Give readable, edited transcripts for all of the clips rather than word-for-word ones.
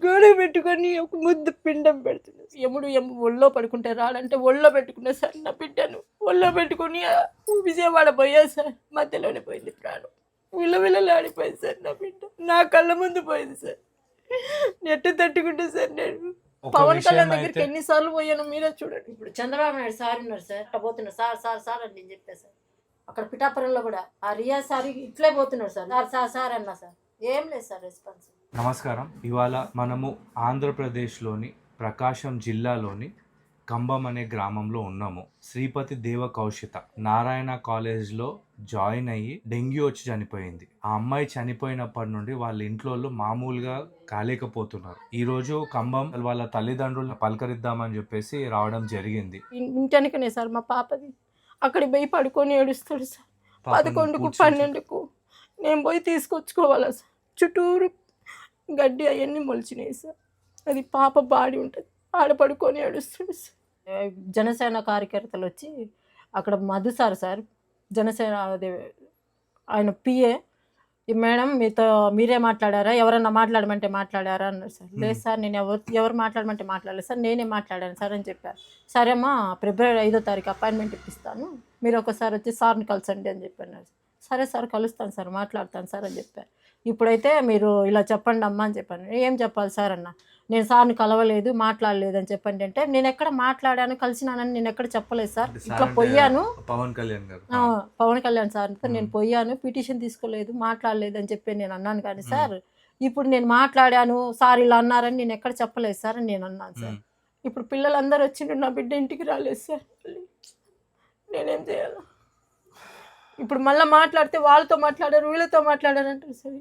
గోడ పెట్టుకొని ఒక ముద్దు పిండం పెడుతుంది. ఎముడు ఒళ్ళో పడుకుంటే రాడంటే ఒళ్ళో పెట్టుకున్నా సార్ నా బిడ్డను. ఒళ్ళో పెట్టుకుని విజయవాడ పోయా సార్. మధ్యలోనే పోయింది ప్రాణం. విలవిలలాడిపోయింది సార్ నా బిడ్డ. నా కళ్ళ ముందు పోయింది సార్. నెట్టు తట్టుకుంటే సార్ నేను పవన్ కళ్యాణ్ దగ్గరికి ఎన్నిసార్లు పోయాను మీరే చూడండి. ఇప్పుడు చంద్రబాబు నాయుడు సార్ ఉన్నారు సార్, అట్లా పోతున్నారు సార్ సార్ సార్ అని నేను చెప్పా సార్. అక్కడ పిఠాపురంలో కూడా ఆ రియా సార్ ఇట్లే పోతున్నారు సార్ సార్ సార్ సార్ అన్నా సార్. ఏం లేదు సార్ రెస్పాన్స్. నమస్కారం. ఇవాళ మనము ఆంధ్రప్రదేశ్లోని ప్రకాశం జిల్లాలోని కంబం అనే గ్రామంలో ఉన్నాము. శ్రీపతి దేవ కౌశిత నారాయణ కాలేజ్లో జాయిన్ అయ్యి డెంగ్యూ వచ్చి చనిపోయింది. ఆ అమ్మాయి చనిపోయినప్పటి నుండి వాళ్ళ ఇంట్లో మామూలుగా కాలేకపోతున్నారు. ఈ రోజు కంబం వాళ్ళ తల్లిదండ్రులను పలకరిద్దామని చెప్పేసి రావడం జరిగింది. ఇంటెనకనే సార్ మా పాపది. అక్కడికి పోయి పడుకొని ఏడుస్తాడు సార్. 11కు 12కు నేను పోయి తీసుకొచ్చుకోవాలా సార్. చుట్టూరు గడ్డి అవన్నీ మొలిచినాయి సార్. అది పాప బాడీ ఉంటుంది, ఆడ పడుకొని ఏడుస్తాడు సార్. జనసేన కార్యకర్తలు వచ్చి అక్కడ మధు సార్ జనసేన అదే ఆయన పిఏ, మేడం మీతో మీరే మాట్లాడారా, ఎవరన్నా మాట్లాడమంటే మాట్లాడారా అన్నారు సార్. లేదు సార్ నేను ఎవరు మాట్లాడమంటే మాట్లాడలేదు సార్, నేనే మాట్లాడాను సార్ అని చెప్పారు. సరే అమ్మా ఫిబ్రవరి 5వ తారీఖు అపాయింట్మెంట్ ఇప్పిస్తాను, మీరు ఒకసారి వచ్చి సార్ని కలిసండి అని చెప్పాను. సరే సార్ కలుస్తాను సార్, మాట్లాడతాను సార్ అని చెప్పారు. ఇప్పుడైతే మీరు ఇలా చెప్పండి అమ్మా అని చెప్పాను. ఏం చెప్పాలి సార్ అన్న, నేను సార్ని కలవలేదు మాట్లాడలేదు అని చెప్పండి అంటే, నేను ఎక్కడ మాట్లాడాను కలిసినానని నేను ఎక్కడ చెప్పలేదు సార్. ఇట్లా పోయాను పవన్ కళ్యాణ్ సార్తో నేను పోయాను, పిటిషన్ తీసుకోలేదు మాట్లాడలేదు అని చెప్పి నేను అన్నాను. కానీ సార్ ఇప్పుడు నేను మాట్లాడాను సార్ ఇలా అన్నారని నేను ఎక్కడ చెప్పలేదు సార్ అని నేను అన్నాను సార్. ఇప్పుడు పిల్లలందరూ వచ్చిండ్రు, నా బిడ్డ ఇంటికి రాలేదు సార్. నేనేం చేయాలి? ఇప్పుడు మళ్ళీ మాట్లాడితే వాళ్ళతో మాట్లాడారు వీళ్ళతో మాట్లాడారు అంటారు సార్.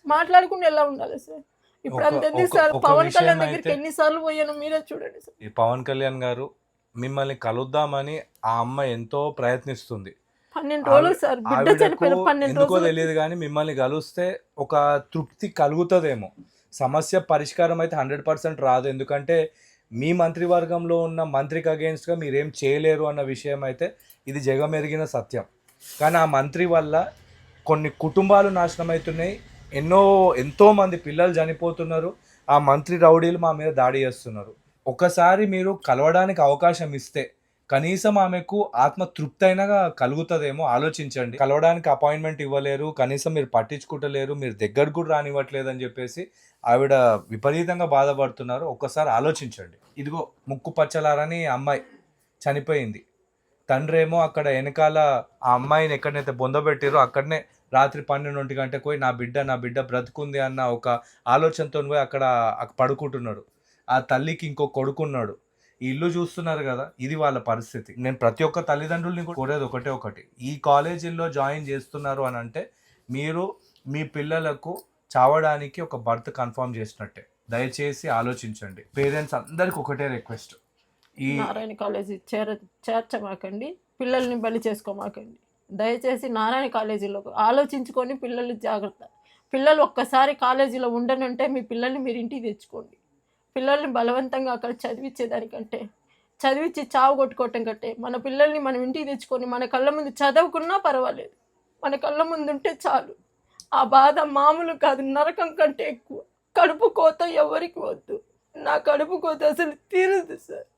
మాట్లాడకుండా ఎలా ఉండాలి సార్? ఇప్పుడు అంతేంది సార్, పవన్ కళ్యాణ్ దగ్గరికి ఎన్నిసార్లు పోయాను మీరే చూడండి సార్. ఈ పవన్ కళ్యాణ్ గారు మిమ్మల్ని కలుద్దామని ఆ అమ్మ ఎంతో ప్రయత్నిస్తుంది. 12 రోజులు సార్, బిడ్డ చనిపోయిన 12 రోజులు తెలియదు కానీ మిమ్మల్ని కలిస్తే ఒక తృప్తి కలుగుతుందేమో. సమస్య పరిష్కారం అయితే 100% రాదు, ఎందుకంటే మీ మంత్రివర్గంలో ఉన్న మంత్రికి అగేన్స్ట్గా మీరేం చేయలేరు అన్న విషయం అయితే ఇది జగమెరిగిన సత్యం. కానీ ఆ మంత్రి వల్ల కొన్ని కుటుంబాలు నాశనం అవుతున్నాయి, ఎంతోమంది పిల్లలు చనిపోతున్నారు. ఆ మంత్రి రౌడీలు మా మీద దాడి చేస్తున్నారు. ఒకసారి మీరు కలవడానికి అవకాశం ఇస్తే కనీసం ఆమెకు ఆత్మతృప్తి అయినా కలుగుతుందేమో ఆలోచించండి. కలవడానికి అపాయింట్మెంట్ ఇవ్వలేరు, కనీసం మీరు పట్టించుకుంటలేరు, మీరు దగ్గరకు కూడా రానివ్వట్లేదు అని చెప్పేసి ఆవిడ విపరీతంగా బాధపడుతున్నారు. ఒక్కసారి ఆలోచించండి. ఇదిగో ముక్కు పచ్చలారని అమ్మాయి చనిపోయింది. తండ్రి ఏమో అక్కడ వెనకాల ఆ అమ్మాయిని ఎక్కడనైతే బొందబెట్టారో అక్కడనే రాత్రి 12 గంటకు పోయి నా బిడ్డ బ్రతుకుంది అన్న ఒక ఆలోచనతో పోయి అక్కడ పడుకుంటున్నాడు. ఆ తల్లికి ఇంకో కొడుకున్నాడు. ఈ ఇల్లు చూస్తున్నారు కదా, ఇది వాళ్ళ పరిస్థితి. నేను ప్రతి ఒక్క తల్లిదండ్రుల్ని కోరేది ఒకటి, ఈ కాలేజీల్లో జాయిన్ చేస్తున్నారు అని అంటే మీరు మీ పిల్లలకు చావడానికి ఒక బర్త్ కన్ఫర్మ్ చేసినట్టే. దయచేసి ఆలోచించండి. పేరెంట్స్ అందరికి ఒకటే రిక్వెస్ట్, ఈ నారాయణ కాలేజీ చేర్చమాకండి, పిల్లల్ని బలి చేసుకోమాకండి. దయచేసి నారాయణ కాలేజీలో ఆలోచించుకొని పిల్లలు జాగ్రత్త. పిల్లలు ఒక్కసారి కాలేజీలో ఉండనంటే మీ పిల్లల్ని మీరు ఇంటికి తెచ్చుకోండి. పిల్లల్ని బలవంతంగా అక్కడ చదివించేదానికంటే, చదివించి చావు కొట్టుకోవటం కంటే మన పిల్లల్ని మనం ఇంటికి తెచ్చుకొని మన కళ్ళ ముందు చదవకున్నా పర్వాలేదు, మన కళ్ళ ముందు ఉంటే చాలు. ఆ బాధ మామూలు కాదు, నరకం కంటే ఎక్కువ. కడుపు కోత ఎవరికి వద్దు, నా కడుపు కోత అసలు తీరదు సార్.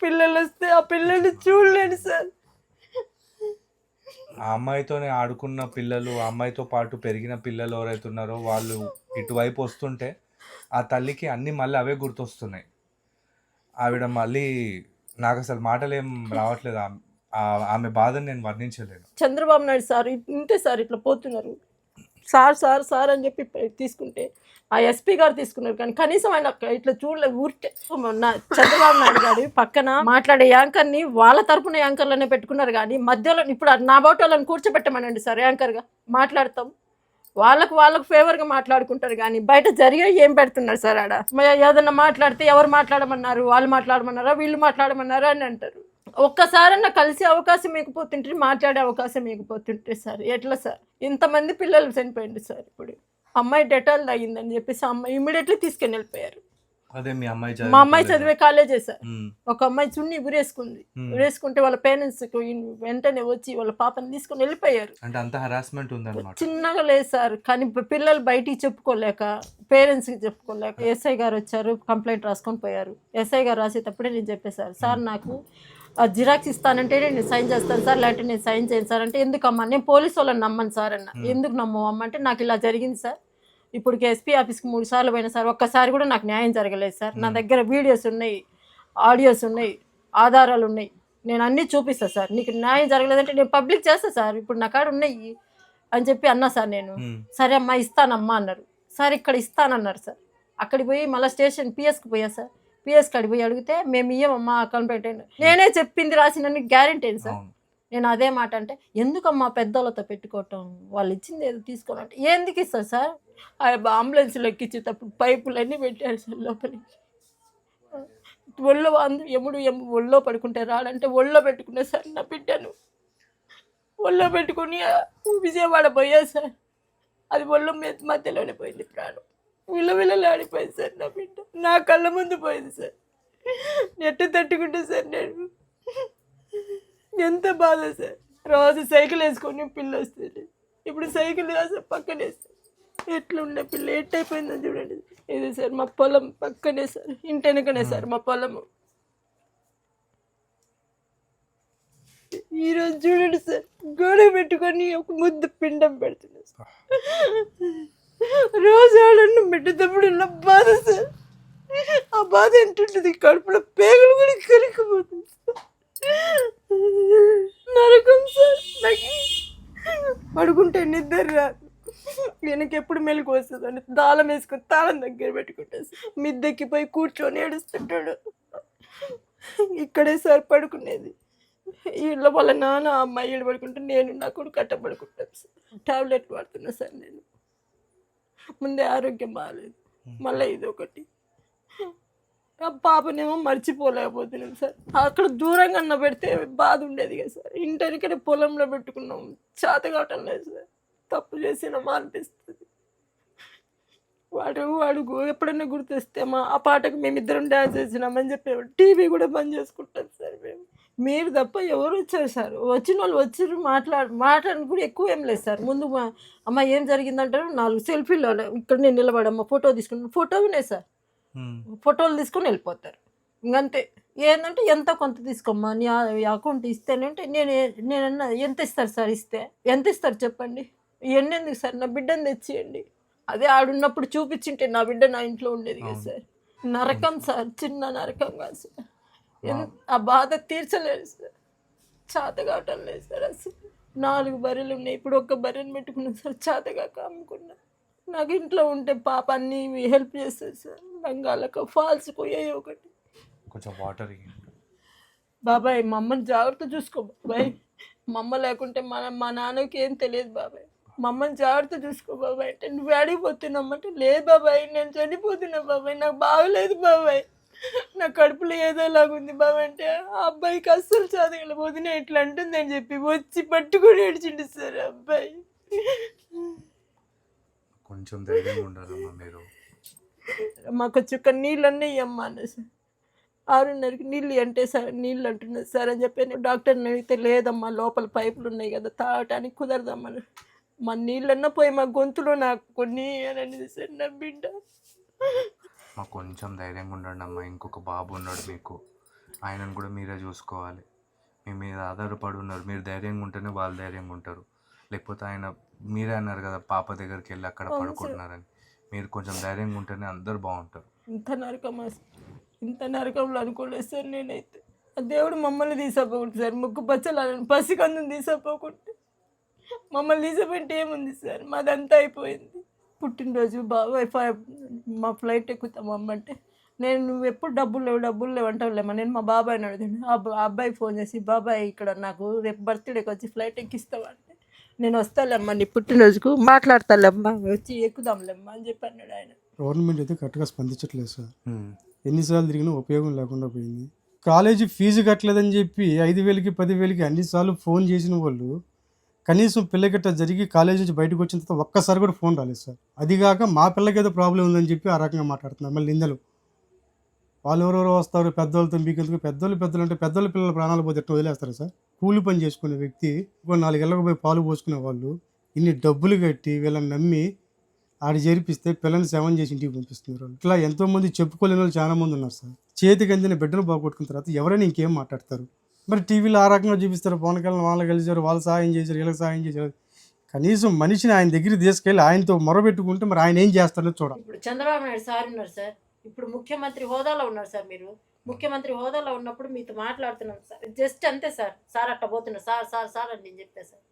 పిల్లలు వస్తే ఆ పిల్లల్ని చూడలేను సార్. ఆ అమ్మాయితోనే ఆడుకున్న పిల్లలు, ఆ అమ్మాయితో పాటు పెరిగిన పిల్లలు ఎవరైతే ఉన్నారో వాళ్ళు ఇటువైపు వస్తుంటే ఆ తల్లికి అన్నీ మళ్ళీ అవే గుర్తొస్తున్నాయి. ఆవిడ మళ్ళీ నాకు అసలు మాటలు ఏం రావట్లేదు. ఆమె బాధను నేను వర్ణించలేను. చంద్రబాబు నాయుడు సార్ ఇంతే సార్ ఇట్లా పోతున్నారు. సార్ సార్ సార్ అని చెప్పి తీసుకుంటే ఆ ఎస్పీ గారు తీసుకున్నారు, కానీ కనీసం ఆయన ఇట్లా చూడలేదు. ఊరికే చంద్రబాబు నాయుడు గారు పక్కన మాట్లాడే యాంకర్ని వాళ్ళ తరపున యాంకర్లనే పెట్టుకున్నారు. కానీ మధ్యలో ఇప్పుడు నా బోటోళ్ళని కూర్చోబెట్టమనండి సార్ యాంకర్గా, మాట్లాడతాం. వాళ్ళకు ఫేవర్గా మాట్లాడుకుంటారు, కానీ బయట జరిగే ఏం పెడుతున్నారు సార్. ఆడ ఏదన్నా మాట్లాడితే ఎవరు మాట్లాడమన్నారు, వాళ్ళు మాట్లాడమన్నారా వీళ్ళు మాట్లాడమన్నారా అని అంటారు. ఒక్కసారన్నా కలిసే అవకాశం ఇకపోతుంటే, మాట్లాడే అవకాశం ఇకపోతుంటే సార్ ఎట్లా సార్? ఇంతమంది పిల్లలు చనిపోయింది సార్. ఇప్పుడు అమ్మాయి డెటాల్ అయ్యిందని చెప్పేసి అమ్మాయి ఇమీడియట్లీ తీసుకొని వెళ్ళిపోయారు. అదే మీ అమ్మాయి మా అమ్మాయి చదివే చదివే కాలేజే సార్. ఉమ్, ఒక అమ్మాయి చున్నీ ఉరేసుకుంది. ఉమ్. ఉరేసుకుంటే వాళ్ళ పేరెంట్స్ వెంటనే వచ్చి వాళ్ళ పాపని తీసుకొని వెళ్ళిపోయారు. అంటే అంత హరాస్మెంట్ ఉందన్నమాట. చిన్నగా లేదు సార్, కానీ పిల్లలు బయటికి చెప్పుకోలేక, పేరెంట్స్కి చెప్పుకోలేక ఎస్ఐ గారు వచ్చారు, కంప్లైంట్ రాసుకొని పోయారు. ఎస్ఐ గారు రాసేటప్పుడే నేను చెప్పేశారు, సార్ నాకు జిరాక్స్ ఇస్తానంటే నేను సైన్ చేస్తాను సార్, లేదంటే నేను సైన్ చేయను సార్ అంటే, ఎందుకమ్మా నేను పోలీసు వాళ్ళని నమ్మను సార్ అన్న. ఎందుకు నమ్మవమ్మ అంటే, నాకు ఇలా జరిగింది సార్, ఇప్పుడు ఎస్పీ ఆఫీస్కి 3 సార్లు పోయినా సార్, ఒక్కసారి కూడా నాకు న్యాయం జరగలేదు సార్. నా దగ్గర వీడియోస్ ఉన్నాయి, ఆడియోస్ ఉన్నాయి, ఆధారాలు ఉన్నాయి, నేను అన్నీ చూపిస్తాను సార్. నీకు న్యాయం జరగలేదంటే నేను పబ్లిక్ చేస్తాను సార్, ఇప్పుడు నా కాడ ఉన్నాయి అని చెప్పి అన్నా సార్ నేను. సరే అమ్మా ఇస్తానమ్మా అన్నారు సార్. ఇక్కడ ఇస్తానన్నారు సార్. అక్కడికి పోయి మళ్ళీ స్టేషన్ పిఎస్కి పోయా సార్. పిఎస్ కాడికి పోయి అడిగితే మేము ఇయ్యమమ్మా కంప్లైంట్ అయినా, నేనే చెప్పింది రాసిన గ్యారెంటీ ఏంటి సార్. నేను అదే మాట అంటే, ఎందుకమ్మా పెద్దోళ్ళతో పెట్టుకోవటం, వాళ్ళు ఇచ్చింది ఏదో తీసుకోవాలంటే, ఎందుకు ఇస్తారు సార్. అంబులెన్స్లో ఎక్కించేటప్పుడు పైపులన్నీ పెట్టారు సార్ లోపలికి. ఒళ్ళో ఎముడు ఒళ్ళో పడుకుంటే రాడంటే ఒళ్ళో పెట్టుకున్నా సార్ నా బిడ్డను. ఒళ్ళో పెట్టుకుని విజయవాడ పోయా సార్. అది ఒళ్ళో మధ్యలోనే పోయింది ప్రాణం. విలవిలలాడిపోయింది సార్ నా బిడ్డ, నా కళ్ళ ముందు పోయింది సార్. నెట్టు తట్టుకుంటే సార్ నేను ఎంత బాధ సార్. రోజు సైకిల్ వేసుకొని పిల్ల వస్తుంది, ఇప్పుడు సైకిల్ సార్ పక్కనే సార్. ఎట్లుండే పిల్ల ఎట్టయిపోయిందో చూడండి. ఇది సార్ మా పొలం పక్కనే సార్, ఇంటి వెనకనే సార్ మా పొలము. ఈరోజు చూడండి సార్, గోడ పెట్టుకొని ఒక ముద్ద పిండం పెడుతున్నా సార్. రోజు ఆడన్నం పెట్టేటప్పుడు నా బాధ సార్. ఆ బాధ ఏంటుంటుంది, కడుపులో పేగులు కూడా కరిగిపోతుంది సార్. నరకం సార్. నాకు పడుకుంటే నిద్ర రాదు, వెనక ఎప్పుడు మెలకు వస్తుంది అని తాళం వేసుకొని తాళం దగ్గర పెట్టుకుంటాను సార్. మిద్దెక్కిపోయి కూర్చొని ఏడుస్తుంటాడు. ఇక్కడే సార్ పడుకునేది. వీళ్ళ వాళ్ళ నాన్న అమ్మాయి ఏడు పడుకుంటే నేను నా కొడుకు అట్ట పడుకుంటాను సార్. టాబ్లెట్ వాడుతున్నా సార్ నేను. ముందే ఆరోగ్యం బాగాలేదు, మళ్ళీ ఇది ఒకటి. ఆ పాపనేమో మర్చిపోలేకపోతున్నాం సార్. అక్కడ దూరంగా అన్న పెడితే బాధ ఉండేది కదా సార్. ఇంటరికనే పొలంలో పెట్టుకున్నాం, చేత కావటం లేదు సార్. తప్పు చేసినామా అనిపిస్తుంది. వాడు ఎప్పుడైనా గుర్తొస్తే ఆ పాటకు మేమిద్దరం డ్యాన్స్ చేసినామని చెప్పి టీవీ కూడా బంద్ చేసుకుంటాం సార్ మేము. మీరు తప్ప ఎవరు వచ్చారు సార్? వచ్చిన వాళ్ళు వచ్చారు, మాట్లాడని కూడా ఎక్కువ ఏం లేదు సార్. ముందు అమ్మ ఏం జరిగిందంటారు, 4 సెల్ఫీలు ఇక్కడ నేను నిలబడమ్మ ఫోటో తీసుకుంటాను, ఫోటోనే సార్. ఫోటోలు తీసుకొని వెళ్ళిపోతారు ఇంకంతే. ఏంటంటే ఎంత కొంత తీసుకోమ్మా, నీ అకౌంట్ ఇస్తేనంటే నేనన్నా ఎంత ఇస్తారు సార్, ఇస్తే ఎంత ఇస్తారు చెప్పండి. ఇవన్నీ ఎందుకు సార్, నా బిడ్డను తెచ్చియండి. అదే ఆడున్నప్పుడు చూపించింటే నా బిడ్డ నా ఇంట్లో ఉండేది కదా సార్. నరకం సార్, చిన్న నరకం కాదు సార్. ఆ బాధ తీర్చలేదు సార్, చేత కావటం లేదు సార్. అసలు 4 బర్రెలు ఉన్నాయి, ఇప్పుడు ఒక్క బర్రెని పెట్టుకున్నాను సార్, చేతగాక అమ్ముకున్నా. నాకు ఇంట్లో ఉంటే పాప అన్నీ హెల్ప్ చేస్తుంది సార్. రంగాలకు ఫాల్స్ పోయాయి ఒకటి. కొంచెం వాటర్ బాబాయ్ మా అమ్మని జాగ్రత్త చూసుకో బాబాయ్. మా అమ్మ లేకుంటే మా నాన్నకి ఏం తెలియదు బాబాయ్. మా అమ్మని జాగ్రత్త చూసుకో బాబాయ్ అంటే, నువ్వు అడిగిపోతున్నామంటే, లేదు బాబాయ్ నేను చనిపోతున్నా బాబాయ్, నాకు బాగలేదు బాబాయ్, నా కడుపులో ఏదోలాగుంది బాబాయ్ అంటే, ఆ అబ్బాయికి అస్సలు చదవలేకపోతున్నా ఇట్లా అంటుంది అని చెప్పి వచ్చి పట్టుకొని ఏడ్చిండు సార్ అబ్బాయి. కొంచెం ధైర్యంగా ఉండాలమ్మా మీరు. మాకు చుక్క నీళ్ళన్నీ ఇవ్వమ్మా అన్న సార్. 6:30కి నీళ్ళు అంటే సార్, నీళ్ళు అంటున్నారు సార్ అని చెప్పి డాక్టర్ని అడిగితే, లేదమ్మా లోపల పైపులు ఉన్నాయి కదా తాగటానికి కుదరదమ్మా, మా నీళ్ళన్నా పోయి మా గొంతులో నాకు కొన్ని అని అనేది సార్ నా బిడ్డ. మాకు కొంచెం ధైర్యంగా ఉండండి అమ్మా. ఇంకొక బాబు ఉన్నాడు మీకు, ఆయనను కూడా మీరే చూసుకోవాలి. మీ మీద ఆధారపడి ఉన్నారు. మీరు ధైర్యంగా ఉంటేనే వాళ్ళు ధైర్యంగా ఉంటారు. లేకపోతే ఆయన మీరే అన్నారు కదా పాప దగ్గరికి వెళ్ళి అక్కడ పడుకుంటున్నారని, మీరు కొంచెం ధైర్యంగా ఉంటేనే అందరు బాగుంటారు. ఇంత నరకమా సార్, ఇంత నరకంలో అనుకోలేదు సార్ నేనైతే. ఆ దేవుడు మమ్మల్ని తీసపోకుంటే సార్, ముక్కు పచ్చలని పసికందుని తీసపోకుంటే మమ్మల్ని తీసపోయింటే ఏముంది సార్, మాదంతా అయిపోయింది. పుట్టినరోజు బాబాయ్ మా ఫ్లైట్ ఎక్కుతామమ్మంటే, నేను నువ్వు ఎప్పుడు డబ్బులు లేవు అంటావులేమ్మా, నేను మా బాబాయ్ని అడుగుతాను. ఆ అబ్బాయి ఫోన్ చేసి, బాబాయ్ ఇక్కడ నాకు రేపు బర్త్డేకి వచ్చి ఫ్లైట్ ఎక్కిస్తావా అంటే, నేను వస్తాలేమ్మా నీ పుట్టినరోజుకు మాట్లాడతాలేమ్మా, వచ్చి ఎక్కుదాంలేమ్మా అని చెప్పి అన్నాడు ఆయన. గవర్నమెంట్ అయితే కరెక్ట్గా స్పందించట్లేదు సార్. ఎన్నిసార్లు తిరిగినా ఉపయోగం లేకుండా పోయింది. కాలేజీ ఫీజు కట్టలేదని చెప్పి 5,000కి 10,000కి అన్నిసార్లు ఫోన్ చేసిన వాళ్ళు, కనీసం పిల్లగట్ట జరిగి కాలేజీ నుంచి బయటకు వచ్చిన తర్వాత ఒక్కసారి కూడా ఫోన్ రాలేదు సార్. అదిగాక మా పిల్లకి ఏదో ప్రాబ్లం ఉందని చెప్పి ఆ రకంగా మాట్లాడుతున్నారు. మళ్ళీ నిందలు వాళ్ళు ఎవరెవరో వస్తారు పెద్దోళ్ళతో, మీకెందుకు పెద్దోళ్ళు అంటే పెద్దోళ్ళ పిల్లల ప్రాణాలు పోతే ఎట్లా వదిలేస్తారు సార్? కూలి పని చేసుకునే వ్యక్తి ఇంకో 4 ఏళ్ళకు పోయి పాలు పోసుకునే వాళ్ళు ఇన్ని డబ్బులు కట్టి వీళ్ళని నమ్మి ఆడ చేర్పిస్తే పిల్లల్ని సేవన చేసి ఇంటికి పంపిస్తున్నారు. ఇట్లా ఎంతోమంది చెప్పుకోలేని వాళ్ళు చాలా మంది ఉన్నారు సార్. చేతికి అందిన బిడ్డను బాగొట్టుకున్న తర్వాత ఎవరైనా ఇంకేం మాట్లాడతారు? మరి టీవీలో ఆ రకంగా చూపిస్తారు, పవన్ కళ్యాణ్ వాళ్ళు కలిసారు, వాళ్ళు సాయం చేశారు, వీళ్ళకి సాయం చేశారు. కనీసం మనిషిని ఆయన దగ్గరికి తీసుకెళ్ళి ఆయనతో మొరబెట్టుకుంటే మరి ఆయన ఏం చేస్తారో చూడాలి. ఇప్పుడు చంద్రబాబు నాయుడు సార్ ఉన్నారు సార్, ఇప్పుడు ముఖ్యమంత్రి హోదాలో ఉన్నారు సార్. మీరు ముఖ్యమంత్రి హోదాలో ఉన్నప్పుడు మీతో మాట్లాడుతున్నాం సార్, జస్ట్ అంతే సార్. సార్ అట్ట పోతున్నారు సార్ సార్ సార్ అని నేను చెప్పా సార్.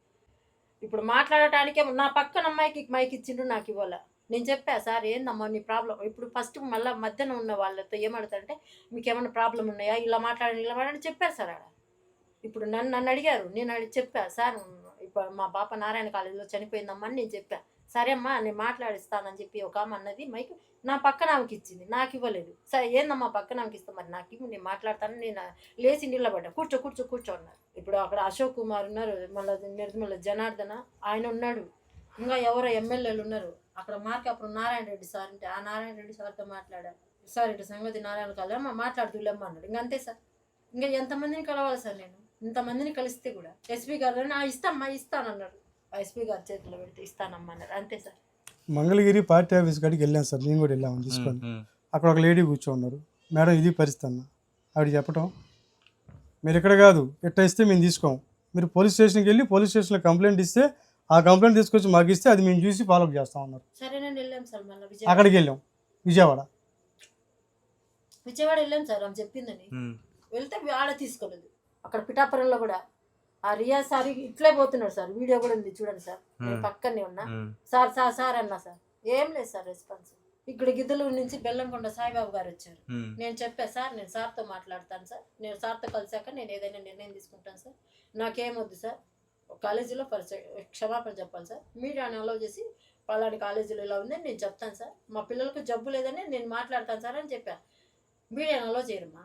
ఇప్పుడు మాట్లాడటానికే నా పక్కన అమ్మాయికి మైక్ ఇచ్చిండు, నాకు ఇవ్వాల. నేను చెప్పా సార్ ఏందమ్మా నీ ప్రాబ్లం. ఇప్పుడు ఫస్ట్ మళ్ళీ మధ్యన ఉన్న వాళ్ళతో ఏమడుగుతారంటే మీకు ఏమైనా ప్రాబ్లం ఉన్నాయా, ఇలా మాట్లాడని చెప్పారు సార్ ఆడ. ఇప్పుడు నన్ను అడిగారు, నేను చెప్పా సార్ ఇప్పుడు మా పాప నారాయణ కాలేజీలో చనిపోయిందమ్మా అని నేను చెప్పా. సరే అమ్మా నేను మాట్లాడిస్తానని చెప్పి ఒక ఆమె అన్నది మైక్ నా పక్కన ఆమెకి ఇచ్చింది, నాకు ఇవ్వలేదు. సరే ఏందమ్మా పక్కన ఆమెకి ఇస్తాం, మరి నాకు ఇవ్వు, నేను మాట్లాడతాను. నేను లేచి నిలబడ్డా, కూర్చో కూర్చో కూర్చో అన్నారు. ఇప్పుడు అక్కడ అశోక్ కుమార్ ఉన్నారు, మళ్ళీ జనార్దన ఆయన ఉన్నాడు, ఇంకా ఎవరో ఎమ్మెల్యేలు ఉన్నారు. అక్కడ మార్కాపురం నారాయణ రెడ్డి సార్ అంటే ఆ నారాయణ రెడ్డి సార్తో మాట్లాడా. సార్ ఇటు సంగతి నారాయణ కాలేమ్మా మాట్లాడుతులేమ్మా అన్నాడు. ఇంకా అంతే సార్. ఇంకా ఎంతమందిని కలవాలి సార్ నేను? ఇంతమందిని కలిస్తే కూడా ఎస్పీ గారు ఇస్తామ్మా ఇస్తానన్నారు. ఎస్పీ గారి చేతిలో పెడితే ఇస్తానమ్మా అన్నారు. అంతే సార్. మంగళగిరి పార్టీ ఆఫీస్ కాడికి వెళ్ళాను సార్, నేను కూడా వెళ్ళామని తీసుకొని. అక్కడ ఒక లేడీ కూర్చోన్నారు. మేడం ఇది పరిస్థితి అన్న. ఆవిడ చెప్పటం, మీరు ఇక్కడ కాదు ఎట్లా ఇస్తే మేము తీసుకోం, మీరు పోలీస్ స్టేషన్కి వెళ్ళి పోలీస్ స్టేషన్లో కంప్లైంట్ ఇస్తే ఆ కంప్లైంట్ తీసుకొచ్చి మాకు ఇస్తే అది మేము చూసి ఫాలోఅప్ చేస్తాం అన్నారు. సరేనండి వెళ్ళాం సార్. మళ్ళీ అక్కడికి వెళ్ళాం, విజయవాడ వెళ్ళాం సార్ ఆమె చెప్పిందని. వెళ్తే ఆడ తీసుకోలేదు. అక్కడ పిఠాపురంలో కూడా ఆ రియాజ్ సార్ ఇట్లే పోతున్నాడు సార్, వీడియో కూడా ఉంది చూడండి సార్. నేను పక్కనే ఉన్నా సార్ సార్ సార్ అన్నా సార్, ఏం లేదు సార్ రెస్పాన్స్. ఇక్కడ గిద్దలూరు నుంచి బెల్లంకొండ సాయిబాబు గారు వచ్చారు. నేను చెప్పా సార్ నేను సార్తో మాట్లాడతాను సార్, నేను సార్తో కలిసాక నేను ఏదైనా నిర్ణయం తీసుకుంటాను సార్, నాకేమొద్దు సార్, కాలేజీలో క్షమాపణ చెప్పాలి సార్, మీడియాని అలౌ చేసి పలాని కాలేజీలో ఇలా ఉందని నేను చెప్తాను సార్, మా పిల్లలకు జబ్బు లేదని నేను మాట్లాడతాను సార్ అని చెప్పా. మీడియాని అలౌ చేయరమ్మా,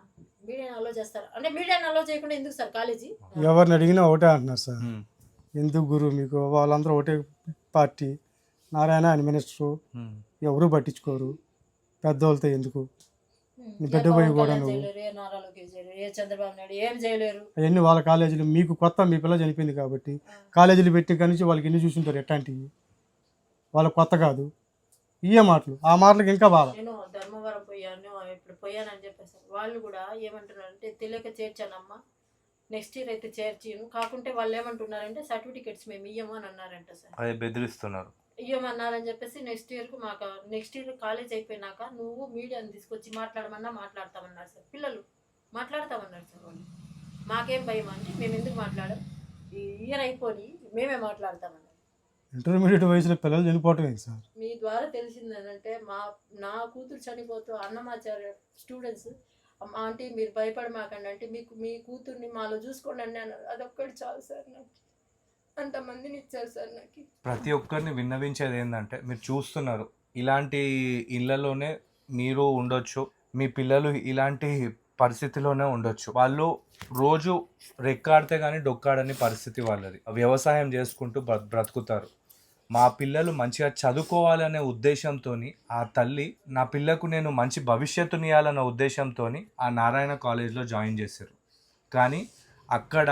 మీడియాని అలౌ చేస్తారు అంటే మీడియాని అలౌ చేయకుండా ఎందుకు సార్ కాలేజీ? ఎవరిని అడిగినా ఒకటే అంటున్నారు సార్, ఎందుకు గురు మీకు వాళ్ళందరూ ఒకటే పార్టీ, నారాయణ ఆయన మినిస్టరు, ఎవరు పట్టించుకోరు, పెద్దవాళ్ళతో ఎందుకు బిడ్డ పోయి కూడా నువ్వు చంద్రబాబు నాయుడు ఏం చేయలేరు. అవన్నీ వాళ్ళ కాలేజీలు మీకు కొత్త, మీ పిల్ల చనిపోయింది కాబట్టి కాలేజీలు పెట్టి కానీ వాళ్ళకి ఎన్ని చూసుంటారు ఎట్లాంటివి, వాళ్ళకి కొత్త కాదు. ఇవే మాటలు, ఆ మాటలకు ఇంకా బాధ. నేను ధర్మవరం పోయాను, ఇప్పుడు పోయానని చెప్పేసి వాళ్ళు కూడా ఏమంటున్నారంటే తెలియక చేర్చానమ్మా, నెక్స్ట్ ఇయర్ అయితే చేర్చాను, కాకుంటే వాళ్ళు ఏమంటున్నారంటే సర్టిఫికెట్స్ మేము ఇయ్యము అని అన్నారంట సార్. అదే బెదిరిస్తున్నారు, ఇయ్యమన్నారని చెప్పేసి నెక్స్ట్ ఇయర్ కాలేజ్ అయిపోయినాక నువ్వు మీడియాని తీసుకొచ్చి మాట్లాడమన్నా మాట్లాడతామన్నారు సార్. పిల్లలు మాట్లాడతామన్నారు సార్. వాళ్ళు మాకేం భయం అంటే మేము ఎందుకు మాట్లాడాం, ఈ ఇయర్ అయిపోయి మేమే మాట్లాడతామన్నారు. ఇంటర్మీడియట్ వయసులో పిల్లలు చనిపోవటం ఏంటి సార్? మీ ద్వారా తెలిసిందేనంటే నా కూతురు చనిపోతూ అన్నమాచార్య స్టూడెంట్స్ ఆంటీ మీరు భయపడమాకండి అంటే మీ కూతుర్ని మాలో చూసుకోండి అని అన్నారు. అదొక్కటి చాలు సార్, నాకు అంతమందిని ఇచ్చారు సార్. నాకు ప్రతి ఒక్కరిని విన్నవించేది ఏంటంటే, మీరు చూస్తున్నారు ఇలాంటి ఇళ్లలోనే మీరు ఉండొచ్చు, మీ పిల్లలు ఇలాంటి పరిస్థితిలోనే ఉండొచ్చు. వాళ్ళు రోజు రెక్కాడితే కానీ డొక్కాడని పరిస్థితి వాళ్ళది. వ్యవసాయం చేసుకుంటూ బ్రతుకుతారు. మా పిల్లలు మంచిగా చదువుకోవాలనే ఉద్దేశంతో ఆ తల్లి నా పిల్లకు నేను మంచి భవిష్యత్తుని ఇవ్వాలన్న ఉద్దేశంతో ఆ నారాయణ కాలేజ్లో జాయిన్ చేశారు. కానీ అక్కడ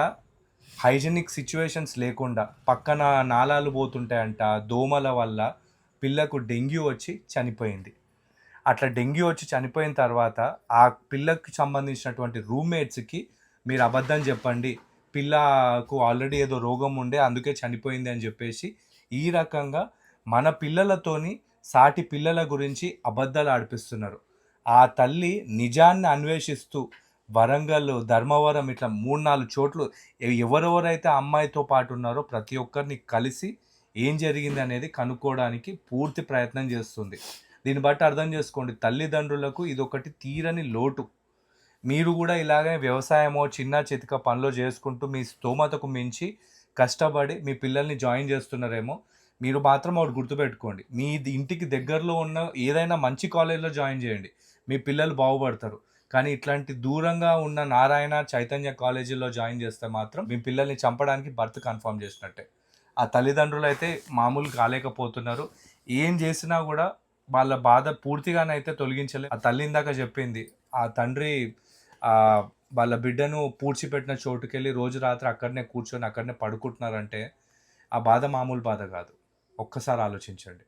హైజీనిక్ సిచ్యువేషన్స్ లేకుండా పక్కన నాలాలు పోతుంటాయంట, దోమల వల్ల పిల్లకు డెంగ్యూ వచ్చి చనిపోయింది. అట్లా డెంగ్యూ వచ్చి చనిపోయిన తర్వాత ఆ పిల్లకి సంబంధించినటువంటి రూమ్మేట్స్కి మీరు అబద్ధం చెప్పండి, పిల్లకు ఆల్రెడీ ఏదో రోగం ఉండే అందుకే చనిపోయింది అని చెప్పేసి ఈ రకంగా మన పిల్లలతోని సాటి పిల్లల గురించి అబద్ధాలు ఆడిపిస్తున్నారు. ఆ తల్లి నిజాన్ని అన్వేషిస్తూ వరంగల్, ధర్మవరం ఇట్లా 3-4 చోట్లు ఎవరెవరైతే అమ్మాయితో పాటు ఉన్నారో ప్రతి ఒక్కరిని కలిసి ఏం జరిగింది అనేది కనుక్కోవడానికి పూర్తి ప్రయత్నం చేస్తుంది. దీన్ని బట్టి అర్థం చేసుకోండి, తల్లిదండ్రులకు ఇదొకటి తీరని లోటు. మీరు కూడా ఇలాగే వ్యవసాయమో చిన్న చితక పనులు చేసుకుంటూ మీ స్తోమతకు మించి కష్టపడి మీ పిల్లల్ని జాయిన్ చేస్తున్నారేమో. మీరు మాత్రం ఒకటి గుర్తుపెట్టుకోండి, మీ ఇంటికి దగ్గరలో ఉన్న ఏదైనా మంచి కాలేజ్లో జాయిన్ చేయండి, మీ పిల్లలు బాగుపడతారు. కానీ ఇట్లాంటి దూరంగా ఉన్న నారాయణ చైతన్య కాలేజీలో జాయిన్ చేస్తే మాత్రం మీ పిల్లల్ని చంపడానికి బర్త్ కన్ఫర్మ్ చేసినట్టే. ఆ తల్లిదండ్రులు అయితే మామూలు కాలేకపోతున్నారు. ఏం చేసినా కూడా వాళ్ళ బాధ పూర్తిగానైతే తొలగించలేదు. ఆ తల్లి ఇందాక చెప్పింది, ఆ తండ్రి ఆ వాళ్ళ బిడ్డను పూడ్చిపెట్టిన చోటుకెళ్ళి రోజు రాత్రి అక్కడనే కూర్చొని అక్కడనే పడుకుంటున్నారంటే ఆ బాధ మామూలు బాధ కాదు. ఒక్కసారి ఆలోచించండి.